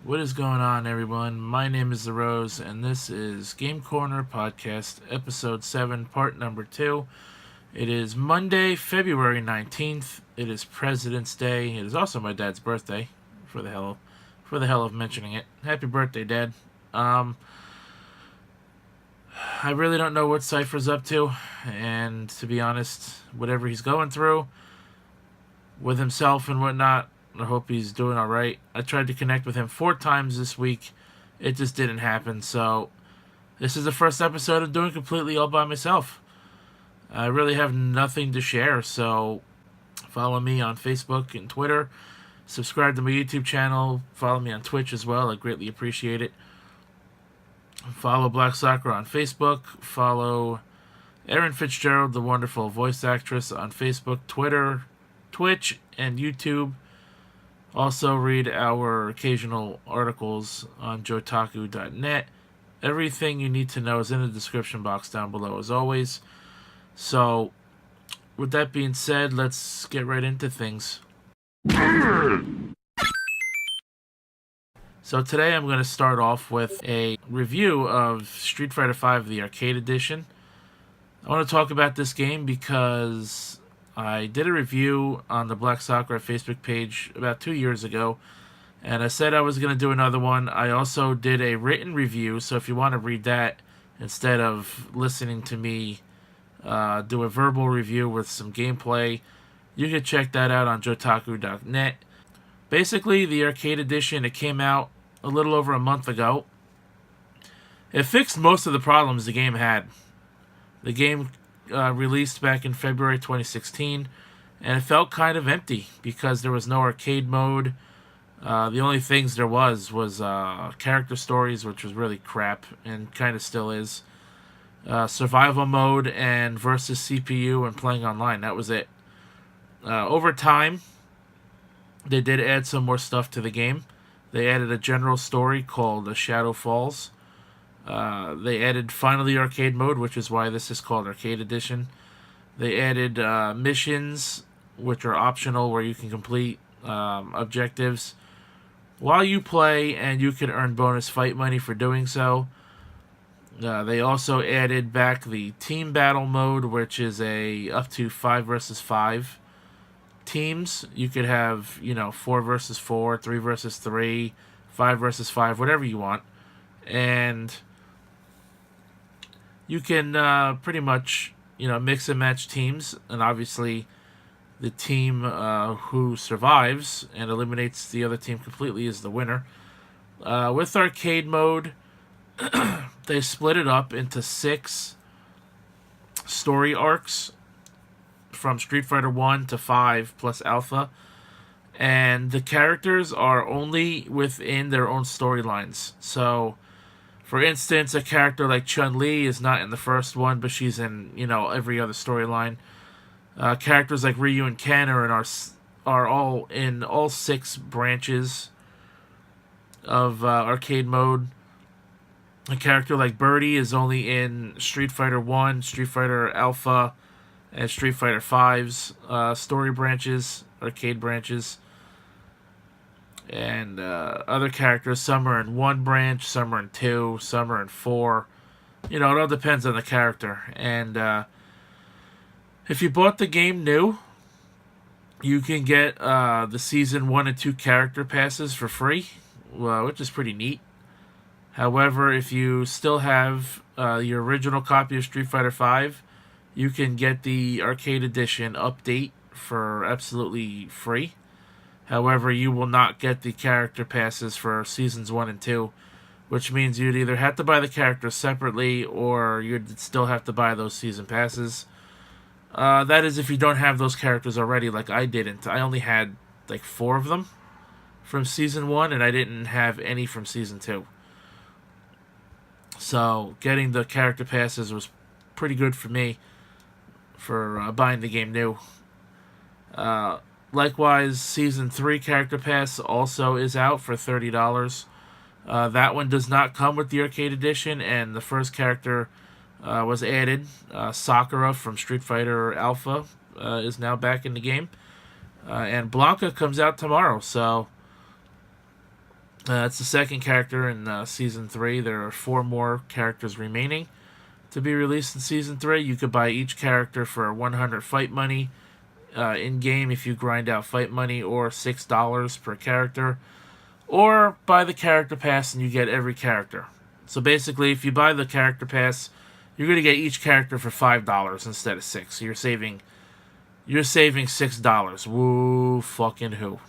What is going on, everyone? My name is The Rose, and this is Game Corner Podcast, Episode 7, Part Number 2. It is Monday, February 19th. It is President's Day. It is also my dad's birthday, for the hell of mentioning it. Happy birthday, Dad. I really don't know what Cypher's up to, and to be honest, whatever he's going through with himself and whatnot, I hope he's doing all right. I tried to connect with him 4 times this week. It just didn't happen. So this is the first episode I'm doing completely all by myself. I really have nothing to share. So follow me on Facebook and Twitter. Subscribe to my YouTube channel. Follow me on Twitch as well. I greatly appreciate it. Follow Black Sakura on Facebook. Follow Erin Fitzgerald, the wonderful voice actress, on Facebook, Twitter, Twitch, and YouTube. Also, read our occasional articles on jotaku.net. Everything you need to know is in the description box down below, as always. So, with that being said, let's get right into things. So today I'm going to start off with a review of Street Fighter V, the Arcade Edition. I want to talk about this game because I did a review on the Black Sakura Facebook page about 2 years ago, and I said I was going to do another one. I also did a written review, so if you want to read that instead of listening to me do a verbal review with some gameplay, you can check that out on jotaku.net. Basically, the Arcade Edition, it came out a little over a month ago. It fixed most of the problems the game had. The game released back in February 2016, and it felt kind of empty because there was no arcade mode. The only things there was character stories, which was really crap and kind of still is. Survival mode and versus CPU and playing online. That was it. Over time, they did add some more stuff to the game. They added a general story called The Shadow Falls. They added finally arcade mode, which is why this is called Arcade Edition. They added missions, which are optional, where you can complete objectives while you play, and you can earn bonus fight money for doing so. They also added back the team battle mode, which is up to 5 versus 5 teams. You could have 4 versus 4, 3 versus 3, 5 versus 5, whatever you want, and you can pretty much mix and match teams, and obviously the team who survives and eliminates the other team completely is the winner. With arcade mode, they split it up into 6 story arcs from Street Fighter 1 to 5 plus Alpha, and the characters are only within their own storylines. So, for instance, a character like Chun-Li is not in the first one, but she's in every other storyline. Characters like Ryu and Ken are all in all 6 branches of arcade mode. A character like Birdie is only in Street Fighter 1, Street Fighter Alpha, and Street Fighter V's story branches, arcade branches. And other characters, some are in 1 branch, some are in 2, some are in 4. It all depends on the character. And if you bought the game new, you can get the Season 1 and 2 character passes for free, which is pretty neat. However, if you still have your original copy of Street Fighter V, you can get the Arcade Edition update for absolutely free. However, you will not get the character passes for Seasons 1 and 2, which means you'd either have to buy the characters separately or you'd still have to buy those season passes. That is if you don't have those characters already, like I didn't. I only had like 4 of them from Season 1, and I didn't have any from Season 2. So getting the character passes was pretty good for me for buying the game new. Likewise, Season 3 Character Pass also is out for $30. That one does not come with the Arcade Edition, and the first character was added. Sakura from Street Fighter Alpha is now back in the game. And Blanca comes out tomorrow, so It's the second character in Season 3. There are 4 more characters remaining to be released in Season 3. You could buy each character for 100 fight money in-game if you grind out fight money, or $6 per character. Or buy the character pass and you get every character. So basically, if you buy the character pass, you're going to get each character for $5 instead of $6. So you're saving $6. Woo fucking who.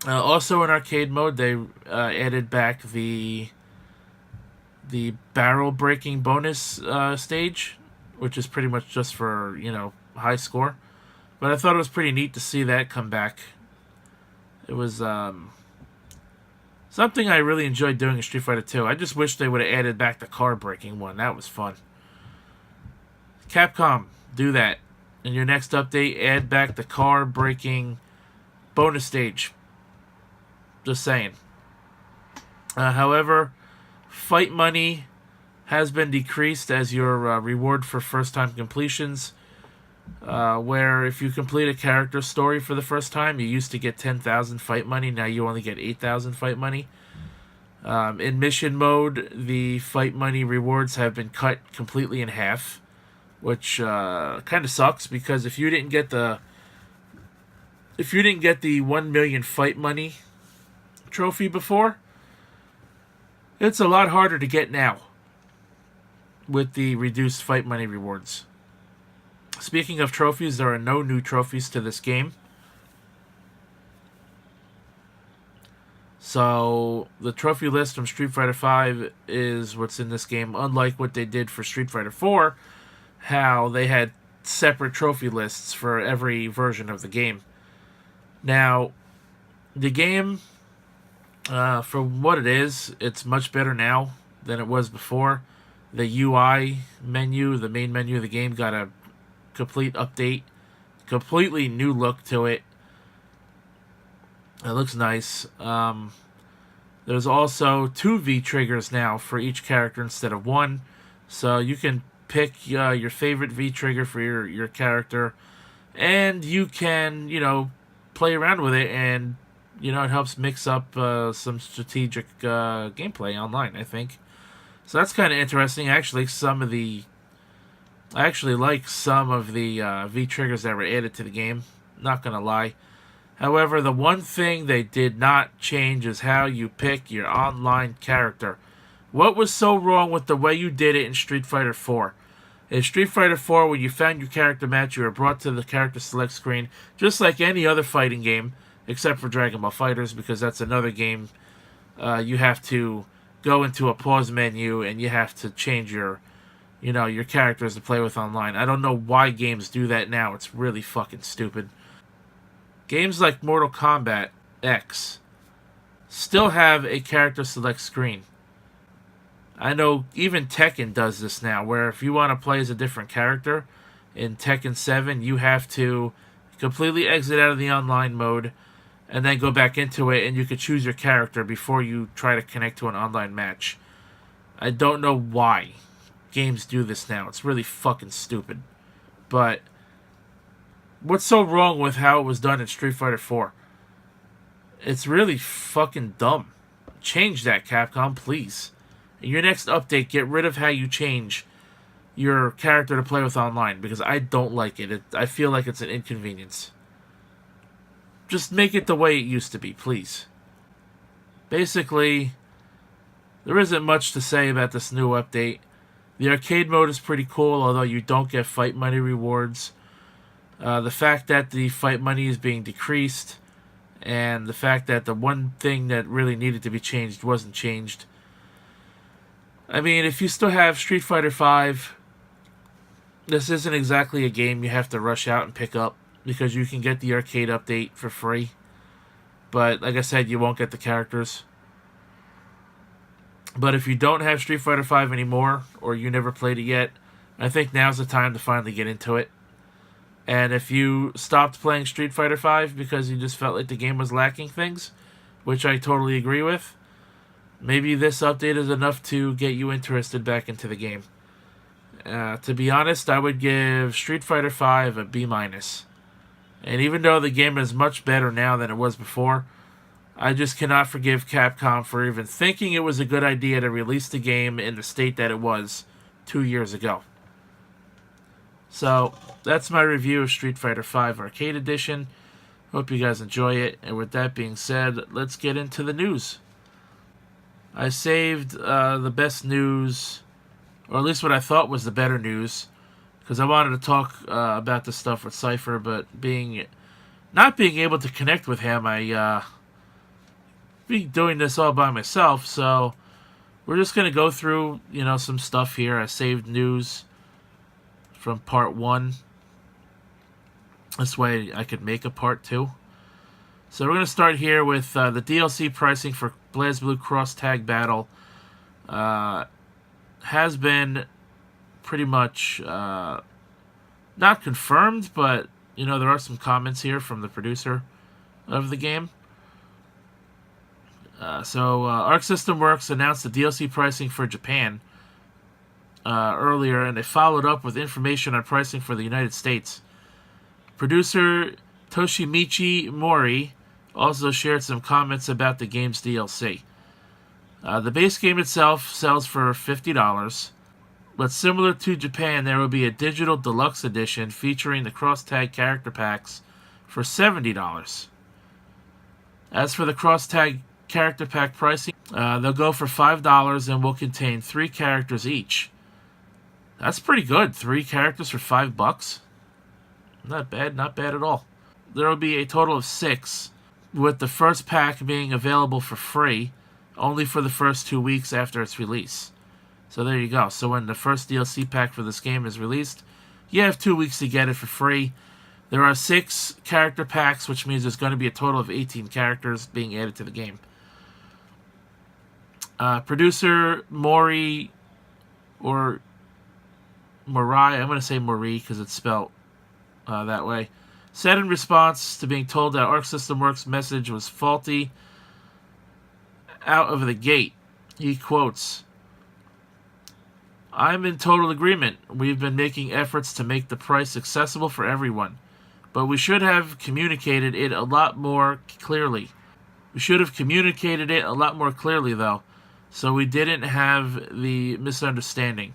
Also in arcade mode, they added back the barrel breaking bonus stage, which is pretty much just for, high score. But I thought it was pretty neat to see that come back. It was something I really enjoyed doing in Street Fighter 2. I just wish they would have added back the car breaking one. That was fun. Capcom, do that. In your next update, add back the car breaking bonus stage. Just saying. However, fight money has been decreased as your reward for first-time completions. Where if you complete a character story for the first time, you used to get 10,000 fight money. Now you only get 8,000 fight money. In mission mode, the fight money rewards have been cut completely in half, which kind of sucks, because if you didn't get the 1 million fight money trophy before, it's a lot harder to get now with the reduced fight money rewards. Speaking of trophies, there are no new trophies to this game. So the trophy list from Street Fighter V is what's in this game, unlike what they did for Street Fighter 4, how they had separate trophy lists for every version of the game. Now, the game, for what it is, it's much better now than it was before. The UI menu, the main menu of the game, got a complete update, completely new look to it. It looks nice. There's also 2 V-triggers now for each character instead of 1. So you can pick your favorite V-trigger for your character, and you can, play around with it, and, it helps mix up some strategic gameplay online, I think. So that's kind of interesting. I actually like some of the V-triggers that were added to the game. Not going to lie. However, the one thing they did not change is how you pick your online character. What was so wrong with the way you did it in Street Fighter 4? In Street Fighter 4, when you found your character match, you were brought to the character select screen, just like any other fighting game, except for Dragon Ball FighterZ, because that's another game. You have to go into a pause menu, and you have to change your characters to play with online. I don't know why games do that now. It's really fucking stupid. Games like Mortal Kombat X still have a character select screen. I know even Tekken does this now, where if you want to play as a different character in Tekken 7, you have to completely exit out of the online mode and then go back into it, and you could choose your character before you try to connect to an online match. I don't know why games do this now. It's really fucking stupid. But what's so wrong with how it was done in Street Fighter 4? It's really fucking dumb. Change that, Capcom, please. In your next update, get rid of how you change your character to play with online, because I don't like it. I feel like it's an inconvenience. Just make it the way it used to be, please. Basically, there isn't much to say about this new update. The arcade mode is pretty cool, although you don't get fight money rewards. The fact that the fight money is being decreased, and the fact that the one thing that really needed to be changed wasn't changed. I mean, if you still have Street Fighter V, this isn't exactly a game you have to rush out and pick up, because you can get the arcade update for free. But, like I said, you won't get the characters. But if you don't have Street Fighter V anymore, or you never played it yet, I think now's the time to finally get into it. And if you stopped playing Street Fighter V because you just felt like the game was lacking things, which I totally agree with, maybe this update is enough to get you interested back into the game. To be honest, I would give Street Fighter V a B-. And even though the game is much better now than it was before, I just cannot forgive Capcom for even thinking it was a good idea to release the game in the state that it was 2 years ago. So, that's my review of Street Fighter V Arcade Edition. Hope you guys enjoy it. And with that being said, let's get into the news. I saved the best news, or at least what I thought was the better news, because I wanted to talk about the stuff with Cypher, but not being able to connect with him, I be doing this all by myself. So we're just gonna go through some stuff here. I saved news from part 1. This way I could make a part 2. So we're going to start here with the DLC pricing for BlazBlue Cross Tag Battle. Has been pretty much not confirmed, but there are some comments here from the producer of the game. So Arc System Works announced the DLC pricing for Japan earlier, and they followed up with information on pricing for the United States. Producer Toshimichi Mori also shared some comments about the game's DLC. The base game itself sells for $50, but similar to Japan, there will be a digital deluxe edition featuring the cross-tag character packs for $70. As for the cross-tag character pack pricing, they'll go for $5 and will contain 3 characters each. That's pretty good. 3 characters for $5. Not bad at all. There will be a total of 6, with the first pack being available for free, only for the first 2 weeks after its release. So there you go. So when the first DLC pack for this game is released, you have 2 weeks to get it for free. There are 6 character packs, which means there's going to be a total of 18 characters being added to the game. Producer Mori, or Morai, I'm going to say Mori because it's spelled that way, said in response to being told that Arc System Works' message was faulty out of the gate. He quotes, "I'm in total agreement. We've been making efforts to make the price accessible for everyone, but we should have communicated it a lot more clearly. Though, so we didn't have the misunderstanding.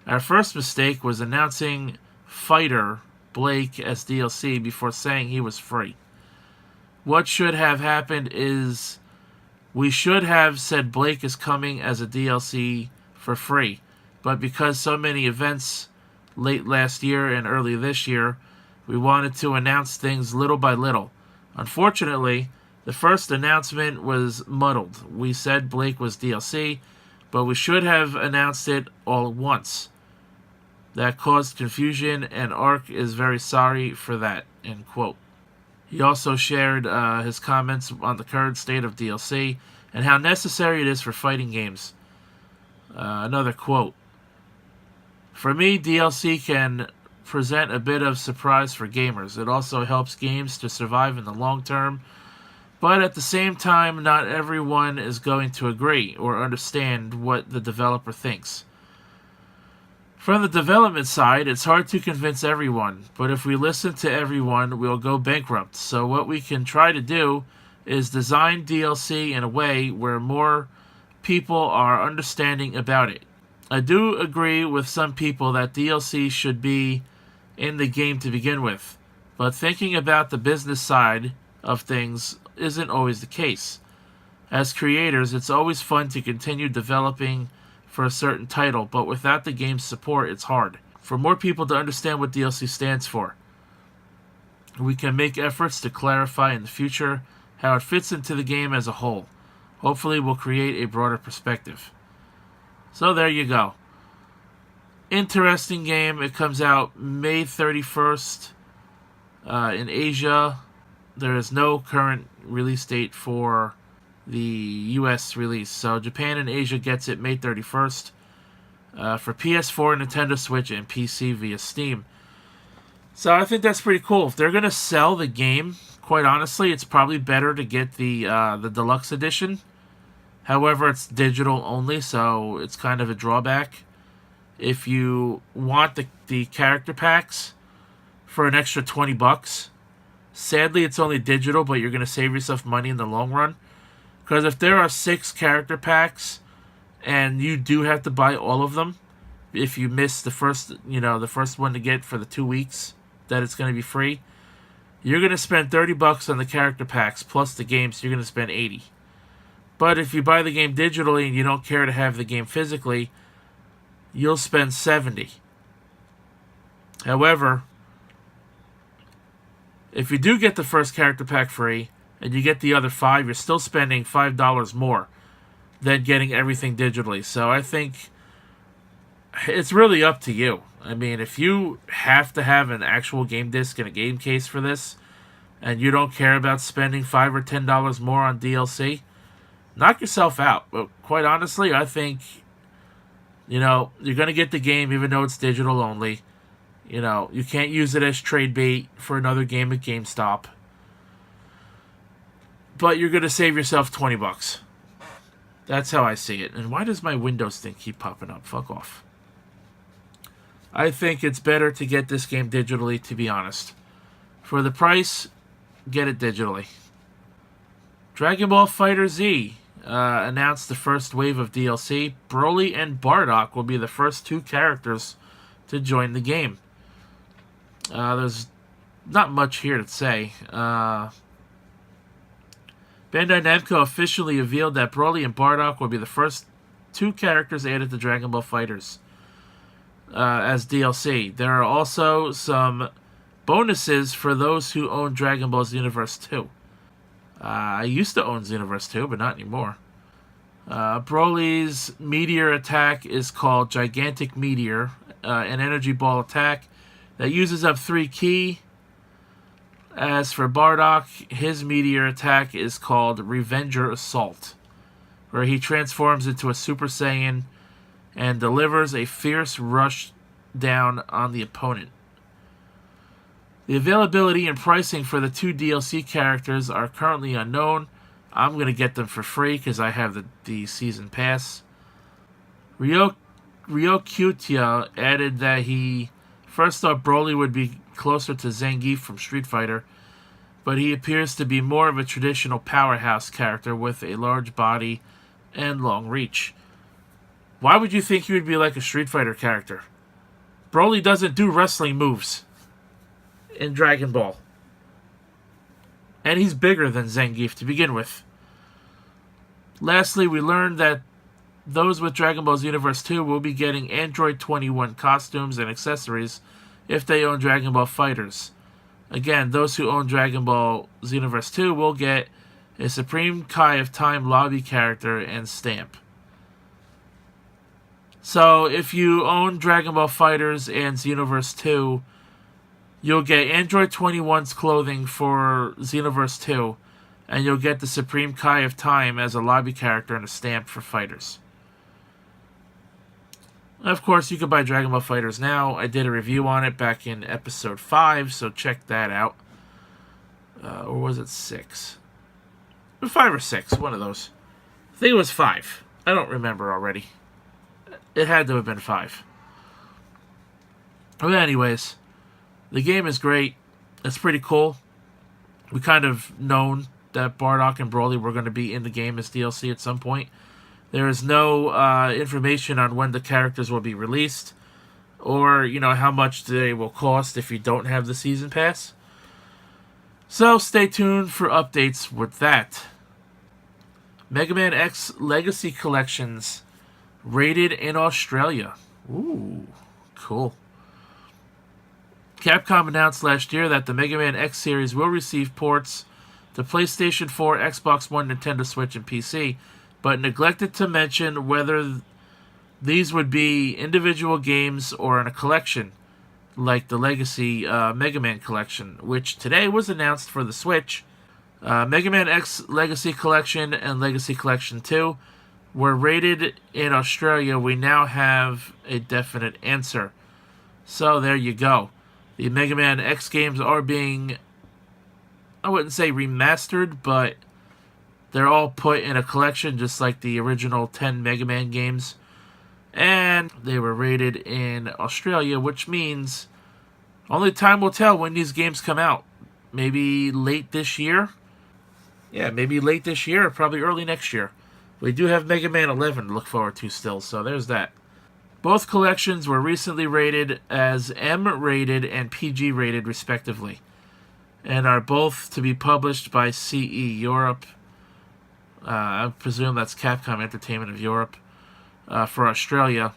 Our first mistake was announcing Fighter Blake as DLC before saying he was free. What should have happened is we should have said Blake is coming as a DLC for free, but because so many events late last year and early this year, we wanted to announce things little by little. Unfortunately, the first announcement was muddled. We said Blake was DLC, but we should have announced it all at once. That caused confusion, and Arc is very sorry for that," end quote. He also shared his comments on the current state of DLC and how necessary it is for fighting games. Another quote, "For me, DLC can present a bit of surprise for gamers. It also helps games to survive in the long term, but at the same time, not everyone is going to agree or understand what the developer thinks. From the development side, it's hard to convince everyone, but if we listen to everyone, we'll go bankrupt. So what we can try to do is design DLC in a way where more people are understanding about it. I do agree with some people that DLC should be in the game to begin with, but thinking about the business side of things isn't always the case. As creators, it's always fun to continue developing for a certain title, but without the game's support, it's hard for more people to understand what DLC stands for. We can make efforts to clarify in the future how it fits into the game as a whole. Hopefully, we'll create a broader perspective." So there you go. Interesting game. It comes out May 31st in Asia. There is no current release date for the US release. So Japan and Asia gets it May 31st for PS4, Nintendo Switch, and PC via Steam. So I think that's pretty cool. If they're going to sell the game, quite honestly, it's probably better to get the deluxe edition. However, it's digital only, so it's kind of a drawback. If you want the character packs for an extra $20, sadly it's only digital, but you're going to save yourself money in the long run. Because if there are 6 character packs and you do have to buy all of them, if you miss the first one to get for the 2 weeks that it's going to be free, you're going to spend $30 on the character packs plus the game, so you're going to spend $80. But if you buy the game digitally and you don't care to have the game physically, you'll spend $70. However, if you do get the first character pack free and you get the other 5, you're still spending $5 more than getting everything digitally. So I think it's really up to you. I mean, if you have to have an actual game disc and a game case for this, and you don't care about spending $5 or $10 more on DLC, knock yourself out. But quite honestly, I think, you're going to get the game even though it's digital only. You can't use it as trade bait for another game at GameStop. But you're going to save yourself $20. That's how I see it. And why does my Windows thing keep popping up? Fuck off. I think it's better to get this game digitally, to be honest. For the price, get it digitally. Dragon Ball FighterZ announced the first wave of DLC. Broly and Bardock will be the first 2 characters to join the game. There's not much here to say. Bandai Namco officially revealed that Broly and Bardock will be the first 2 characters added to Dragon Ball FighterZ as DLC. There are also some bonuses for those who own Dragon Ball Xenoverse 2. I used to own Xenoverse 2, but not anymore. Broly's meteor attack is called Gigantic Meteor, an energy ball attack that uses up 3 ki. As for Bardock, his meteor attack is called Revenger Assault, where he transforms into a Super Saiyan and delivers a fierce rush down on the opponent. The availability and pricing for the 2 DLC characters are currently unknown. I'm going to get them for free because I have the season pass. Ryokutia added that he first thought Broly would be closer to Zangief from Street Fighter, but he appears to be more of a traditional powerhouse character with a large body and long reach. Why would you think he would be like a Street Fighter character? Broly doesn't do wrestling moves in Dragon Ball. And he's bigger than Zangief to begin with. Lastly, we learned that those with Dragon Ball Xenoverse 2 will be getting Android 21 costumes and accessories if they own Dragon Ball FighterZ. Again, those who own Dragon Ball Xenoverse 2 will get a Supreme Kai of Time lobby character and stamp. So, if you own Dragon Ball FighterZ and Xenoverse 2, you'll get Android 21's clothing for Xenoverse 2, and you'll get the Supreme Kai of Time as a lobby character and a stamp for Fighters. Of course, you can buy Dragon Ball FighterZ now. I did a review on it back in episode 5, so check that out. Or was it 6? 5 or 6, one of those. I think it was 5. I don't remember already. It had to have been 5. But anyways, the game is great. It's pretty cool. We kind of known that Bardock and Broly were going to be in the game as DLC at some point. There is no information on when the characters will be released, or how much they will cost if you don't have the season pass. So stay tuned for updates with that. Mega Man X Legacy Collections rated in Australia. Ooh, cool. Capcom announced last year that the Mega Man X series will receive ports to PlayStation 4, Xbox One, Nintendo Switch, and PC, but neglected to mention whether these would be individual games or in a collection, like the Legacy Mega Man Collection, which today was announced for the Switch. Mega Man X Legacy Collection and Legacy Collection 2 were rated in Australia. We now have a definite answer. So there you go. The Mega Man X games are being, I wouldn't say remastered, but they're all put in a collection just like the original 10 Mega Man games. And they were rated in Australia, which means only time will tell when these games come out. Maybe late this year. yeah, maybe late this year or probably early next year. We do have Mega Man 11 to look forward to still, so there's that. Both collections were recently rated as M rated and PG rated, respectively, and are both to be published by CE Europe. I presume that's Capcom Entertainment of Europe for Australia.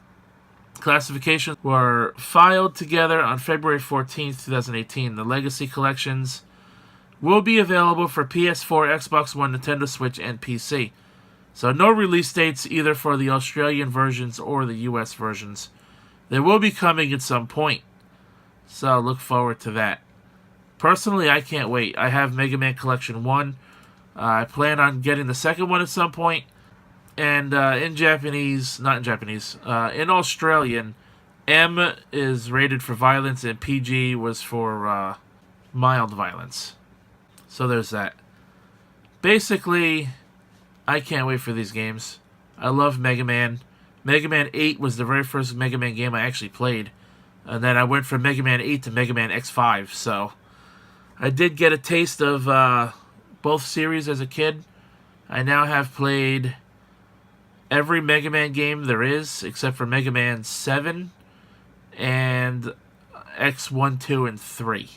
Classifications were filed together on February 14th, 2018. The Legacy collections will be available for PS4, Xbox One, Nintendo Switch, and PC. So no release dates either for the Australian versions or the US versions. They will be coming at some point, so look forward to that. Personally, I can't wait. I have Mega Man Collection 1. I plan on getting the second one at some point. And in Australian, M is rated for violence and PG was for mild violence. So there's that. Basically, I can't wait for these games. I love Mega Man. Mega Man 8 was the very first Mega Man game I actually played. And then I went from Mega Man 8 to Mega Man X5. So I did get a taste of both series as a kid. I now have played every Mega Man game there is, except for Mega Man 7 and X1, 2, and 3.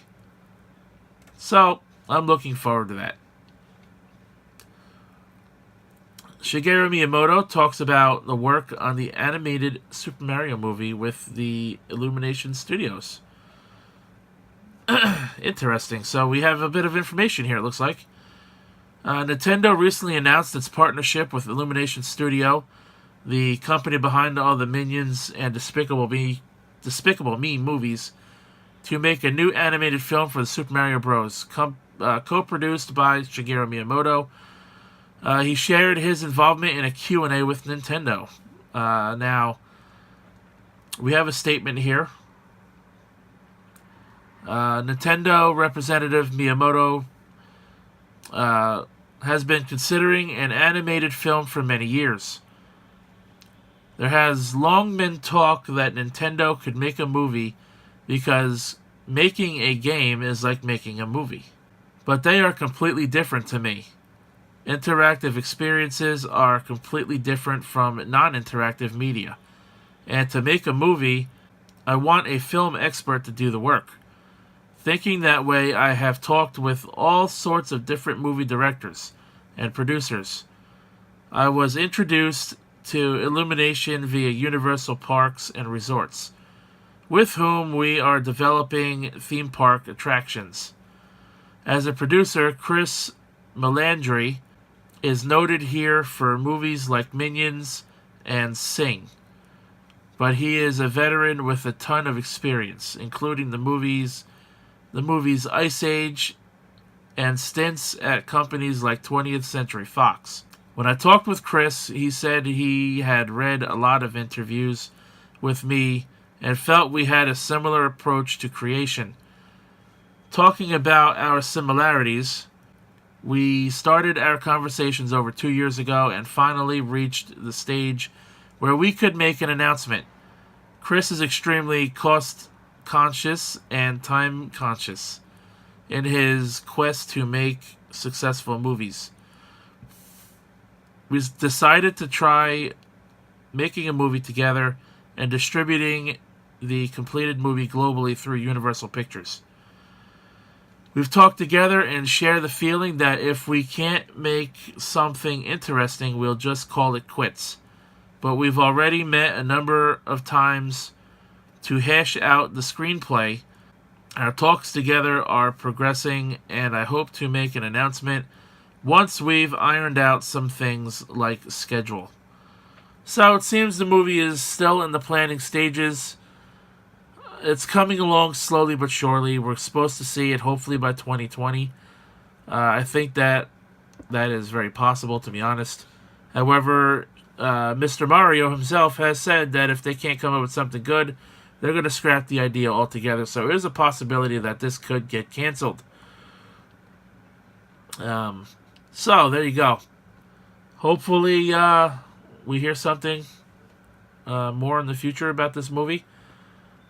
So, I'm looking forward to that. Shigeru Miyamoto talks about the work on the animated Super Mario movie with the Illumination Studios. Interesting. So, we have a bit of information here, it looks like. Nintendo recently announced its partnership with Illumination Studio, the company behind all the Minions and Despicable Me movies, to make a new animated film for the Super Mario Bros. Co-produced by Shigeru Miyamoto. He shared his involvement in a Q&A with Nintendo. Now, we have a statement here. Nintendo representative Miyamoto has been considering an animated film for many years. There has long been talk that Nintendo could make a movie because making a game is like making a movie. But they are completely different to me. Interactive experiences are completely different from non-interactive media. And to make a movie, I want a film expert to do the work. Thinking that way, I have talked with all sorts of different movie directors and producers. I was introduced to Illumination via Universal Parks and Resorts, with whom we are developing theme park attractions. As a producer, Chris Melandri is noted here for movies like Minions and Sing, but he is a veteran with a ton of experience, including the movies Ice Age and stints at companies like 20th Century Fox. When I talked with Chris, he said he had read a lot of interviews with me and felt we had a similar approach to creation. Talking about our similarities, we started our conversations over 2 years ago and finally reached the stage where we could make an announcement. Chris is extremely cost-conscious and time-conscious in his quest to make successful movies. We decided to try making a movie together and distributing the completed movie globally through Universal Pictures. We've talked together and share the feeling that if we can't make something interesting, we'll just call it quits. But we've already met a number of times to hash out the screenplay. Our talks together are progressing, and I hope to make an announcement once we've ironed out some things like schedule. So it seems the movie is still in the planning stages. It's coming along slowly but surely. We're supposed to see it hopefully by 2020. I think that is very possible, to be honest. However, Mr. Mario himself has said that if they can't come up with something good, they're going to scrap the idea altogether. So there's a possibility that this could get canceled. So there you go. Hopefully we hear something more in the future about this movie.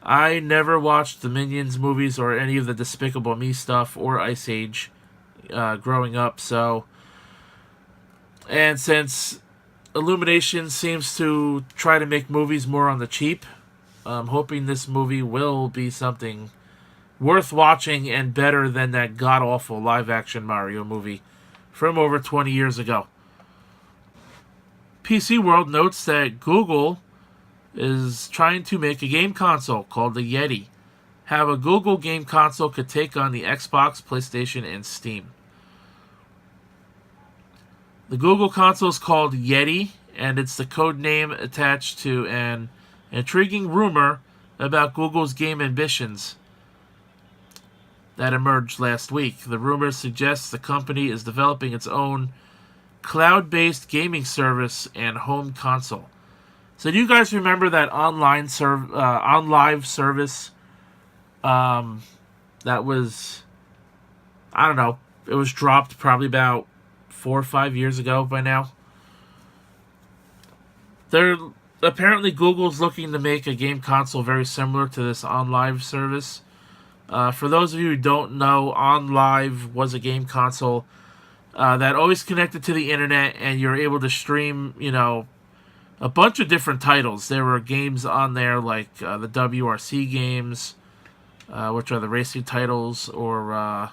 I never watched the Minions movies or any of the Despicable Me stuff or Ice Age growing up, so And since Illumination seems to try to make movies more on the cheap, I'm hoping this movie will be something worth watching and better than that god-awful live-action Mario movie from over 20 years ago. PC World notes that Google is trying to make a game console called the Yeti. How a Google game console could take on the Xbox, PlayStation, and Steam. The Google console is called Yeti, and it's the code name attached to an intriguing rumor about Google's game ambitions that emerged last week. The rumor suggests the company is developing its own cloud-based gaming service and home console. So do you guys remember that on live service that was, I don't know, it was dropped probably about 4 or 5 years ago by now? Apparently Google's looking to make a game console very similar to this OnLive service. For those of you who don't know, OnLive was a game console that always connected to the internet, and you're able to stream, a bunch of different titles. There were games on there like the WRC games, which are the racing titles, or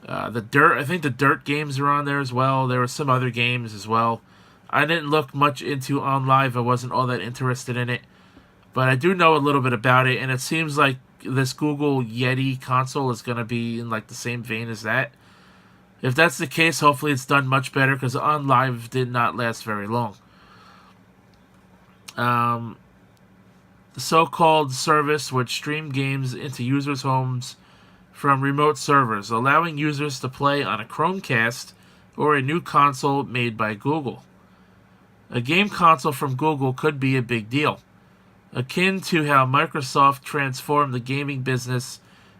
the Dirt. I think the Dirt games are on there as well. There were some other games as well. I didn't look much into OnLive. I wasn't all that interested in it. But I do know a little bit about it, and it seems like this Google Yeti console is going to be in like the same vein as that. If that's the case, hopefully it's done much better, because OnLive did not last very long. The so-called service would stream games into users' homes from remote servers, allowing users to play on a Chromecast or a new console made by Google. A game console from Google could be a big deal, akin to how Microsoft transformed the gaming business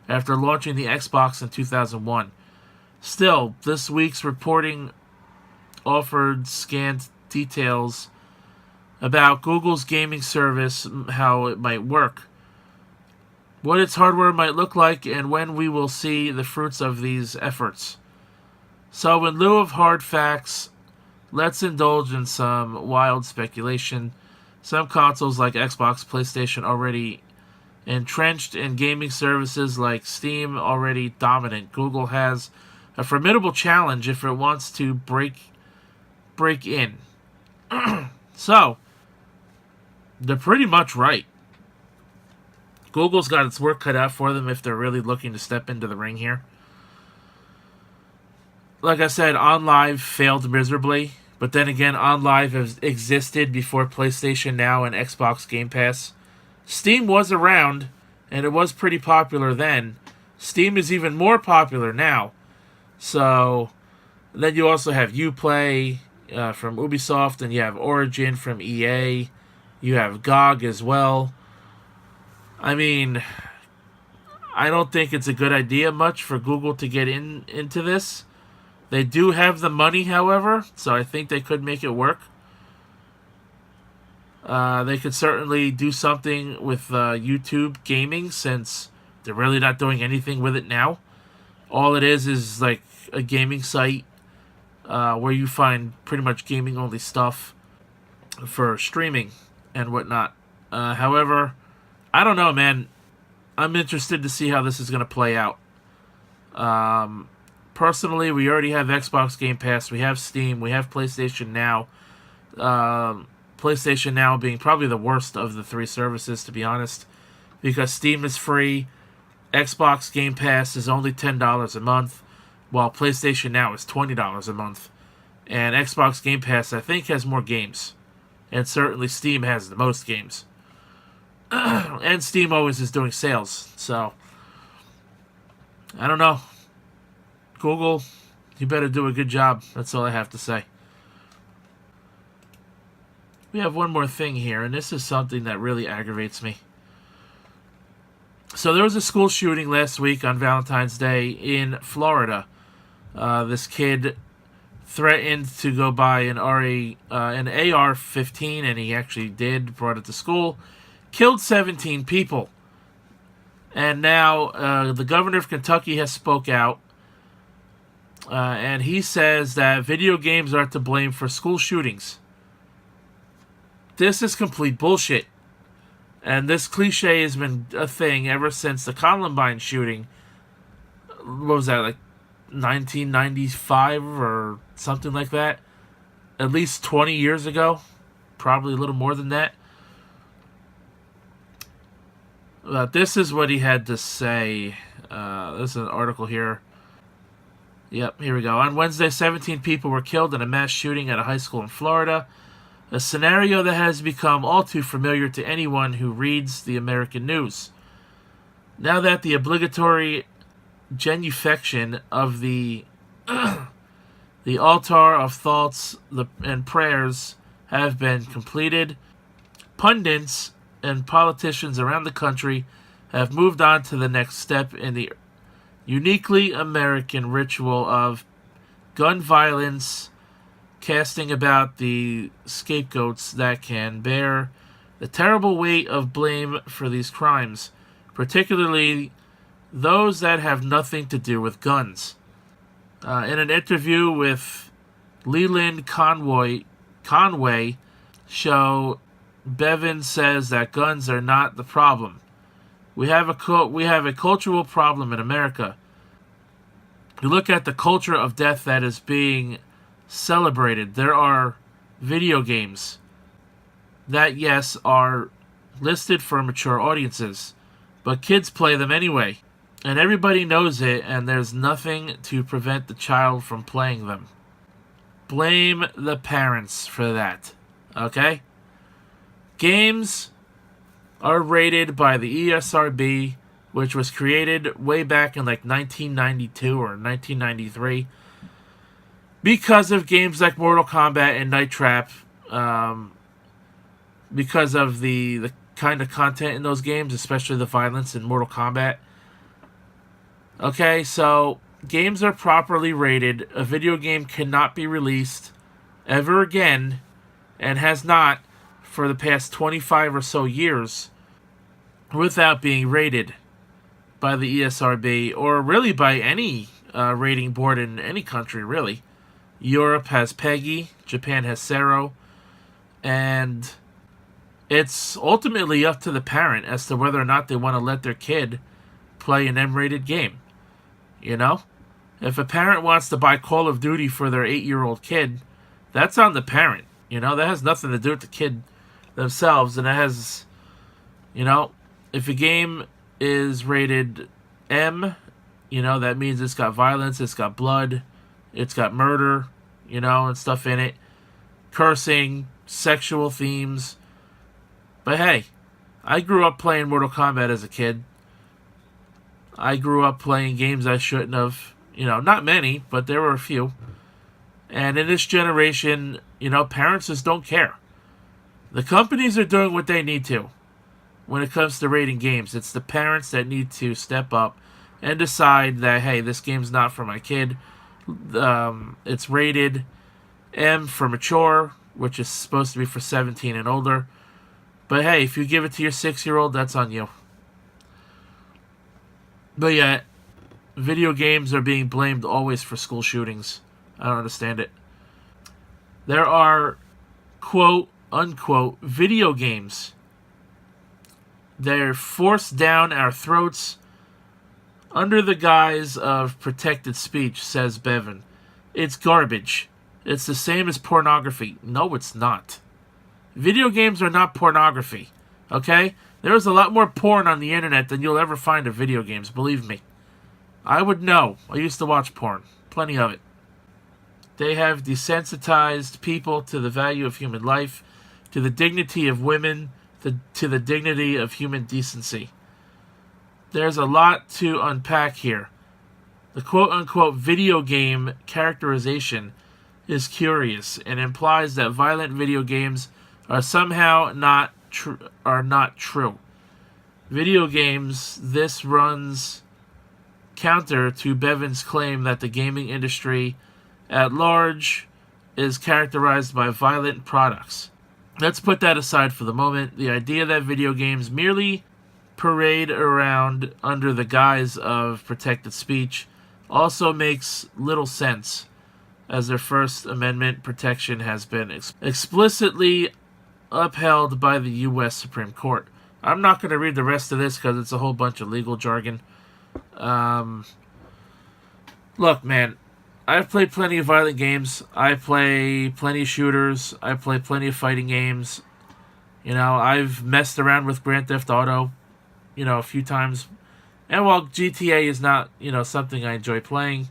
after launching the Xbox in 2001. Still, this week's reporting offered scant details about Google's gaming service, how it might work, what its hardware might look like, and when we will see the fruits of these efforts. So in lieu of hard facts, let's indulge in some wild speculation. Some consoles like Xbox, PlayStation already entrenched, in gaming services like Steam already dominant. Google has a formidable challenge if it wants to break in. So, they're pretty much right. Google's got its work cut out for them if they're really looking to step into the ring here. Like I said, OnLive failed miserably, but then again, OnLive has existed before PlayStation Now and Xbox Game Pass. Steam was around, and it was pretty popular then. Steam is even more popular now. So, then you also have Uplay from Ubisoft, and you have Origin from EA. You have GOG as well. I mean, I don't think it's a good idea much for Google to get into this. They do have the money, however, so I think they could make it work. They could certainly do something with YouTube gaming, since they're really not doing anything with it now. All it is like a gaming site where you find pretty much gaming-only stuff for streaming and whatnot. However, I don't know, man. I'm interested to see how this is going to play out. Personally, we already have Xbox Game Pass, we have Steam, we have PlayStation Now. PlayStation Now being probably the worst of the three services, to be honest, because Steam is free, Xbox Game Pass is only $10 a month, while PlayStation Now is $20 a month. And Xbox Game Pass, I think, has more games. And certainly Steam has the most games. And Steam always is doing sales, so I don't know. Google, you better do a good job. That's all I have to say. We have one more thing here, and this is something that really aggravates me. So there was a school shooting last week on Valentine's Day in Florida. This kid threatened to go buy an AR-15, and he actually did, brought it to school, killed 17 people. And now the governor of Kentucky has spoke out And he says that video games are to blame for school shootings. This is complete bullshit. And this cliche has been a thing ever since the Columbine shooting. What was that, like 1995 or something like that? At least 20 years ago. Probably a little more than that. This is what he had to say. This is an article here. Yep, here we go. On Wednesday, 17 people were killed in a mass shooting at a high school in Florida. A scenario that has become all too familiar to anyone who reads the American news. Now that the obligatory genuflection of the the altar of thoughts and prayers have been completed, pundits and politicians around the country have moved on to the next step in the uniquely American ritual of gun violence, casting about the scapegoats that can bear the terrible weight of blame for these crimes, particularly those that have nothing to do with guns. In an interview with Leland Conway show, Bevan says that guns are not the problem. We have a cultural problem in America. You look at the culture of death that is being celebrated. There are video games that, yes, are listed for mature audiences, but kids play them anyway. And everybody knows it, and there's nothing to prevent the child from playing them. Blame the parents for that, okay? Games are rated by the ESRB, which was created way back in like 1992 or 1993, because of games like Mortal Kombat and Night Trap, because of the kind of content in those games, especially the violence in Mortal Kombat. Okay, so games are properly rated. A video game cannot be released ever again, and has not for the past 25 or so years, without being rated by the ESRB, or really by any rating board in any country, really. Europe has PEGI, Japan has CERO, and it's ultimately up to the parent as to whether or not they want to let their kid play an M-rated game. You know? If a parent wants to buy Call of Duty for their 8-year-old kid, that's on the parent. You know, that has nothing to do with the kid themselves, and it has, you know, if a game is rated M, you know, that means it's got violence, it's got blood, it's got murder, you know, and stuff in it, cursing, sexual themes. But hey, I grew up playing Mortal Kombat as a kid. I grew up playing games I shouldn't have. You know, not many, but there were a few. And in this generation, you know, parents just don't care. The companies are doing what they need to when it comes to rating games. It's the parents that need to step up and decide that, hey, this game's not for my kid. It's rated M for mature, which is supposed to be for 17 and older. But hey, if you give it to your 6-year-old, that's on you. But yeah, video games are being blamed always for school shootings. I don't understand it. There are, quote, unquote, video games. They're forced down our throats under the guise of protected speech, says Bevan. It's garbage. It's the same as pornography. No, it's not. Video games are not pornography, okay? There's a lot more porn on the internet than you'll ever find of video games, believe me. I would know. I used to watch porn. Plenty of it. They have desensitized people to the value of human life, to the dignity of women, to the dignity of human decency. There's a lot to unpack here. The quote-unquote video game characterization is curious and implies that violent video games are somehow not true. Video games, this runs counter to Bevan's claim that the gaming industry at large is characterized by violent products. Let's put that aside for the moment. The idea that video games merely parade around under the guise of protected speech also makes little sense, as their First Amendment protection has been explicitly upheld by the U.S. Supreme Court. I'm not going to read the rest of this because it's a whole bunch of legal jargon. Look, man, I've played plenty of violent games. I play plenty of shooters. I play plenty of fighting games. You know, I've messed around with Grand Theft Auto, a few times. And while GTA is not, something I enjoy playing,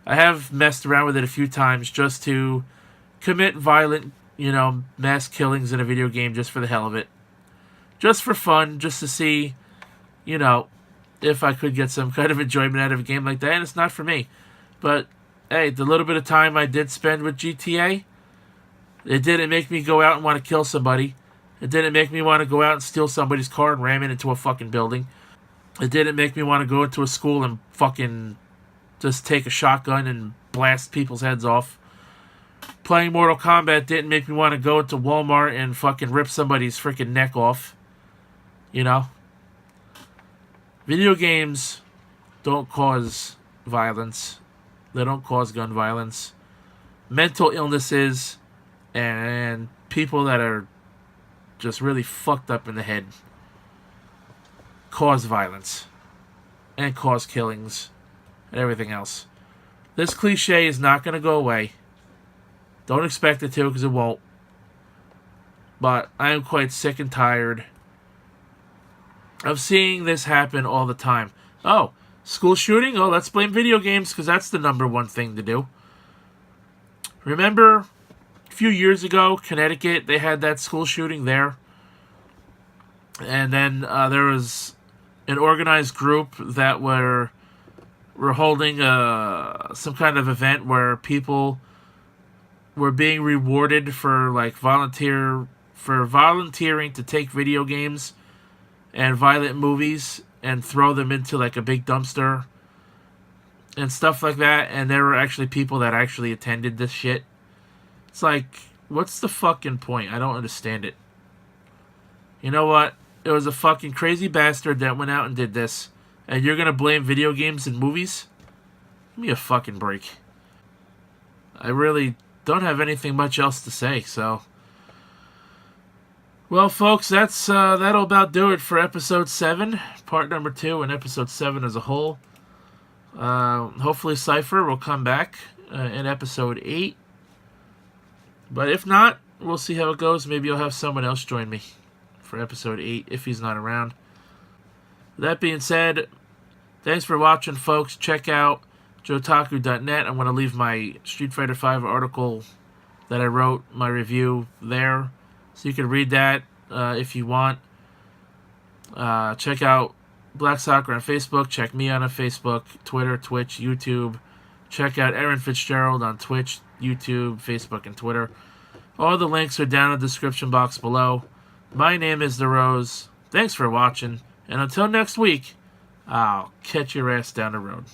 I have messed around with it a few times just to commit violent, mass killings in a video game just for the hell of it. Just for fun, just to see, if I could get some kind of enjoyment out of a game like that. And it's not for me. But, hey, the little bit of time I did spend with GTA, it didn't make me go out and want to kill somebody. It didn't make me want to go out and steal somebody's car and ram it into a fucking building. It didn't make me want to go into a school and fucking just take a shotgun and blast people's heads off. Playing Mortal Kombat didn't make me want to go into Walmart and fucking rip somebody's freaking neck off. Video games don't cause violence. They don't cause gun violence. Mental illnesses and people that are just really fucked up in the head cause violence and cause killings and everything else. This cliche is not going to go away. Don't expect it to, because it won't. But I am quite sick and tired of seeing this happen all the time. Oh, school shooting? Oh, let's blame video games, because that's the number one thing to do. Remember, a few years ago, Connecticut, they had that school shooting there. And then there was an organized group that were holding some kind of event where people were being rewarded for volunteering to take video games and violent movies and throw them into like a big dumpster and stuff like that. And there were actually people that actually attended this shit. It's like, what's the fucking point? I don't understand it. You know what? It was a fucking crazy bastard that went out and did this, and you're gonna blame video games and movies? Give me a fucking break. I really don't have anything much else to say, so... Well, folks, that'll about do it for episode 7, part number 2, and episode 7 as a whole. Hopefully Cypher will come back in episode 8. But if not, we'll see how it goes. Maybe I'll have someone else join me for episode 8 if he's not around. That being said, thanks for watching, folks. Check out jotaku.net. I'm going to leave my Street Fighter V article that I wrote, my review there, so you can read that if you want. Check out Black Sakura on Facebook. Check me out on Facebook, Twitter, Twitch, YouTube. Check out Erin Fitzgerald on Twitch, YouTube, Facebook, and Twitter. All the links are down in the description box below. My name is The Rose. Thanks for watching, and until next week, I'll catch your ass down the road.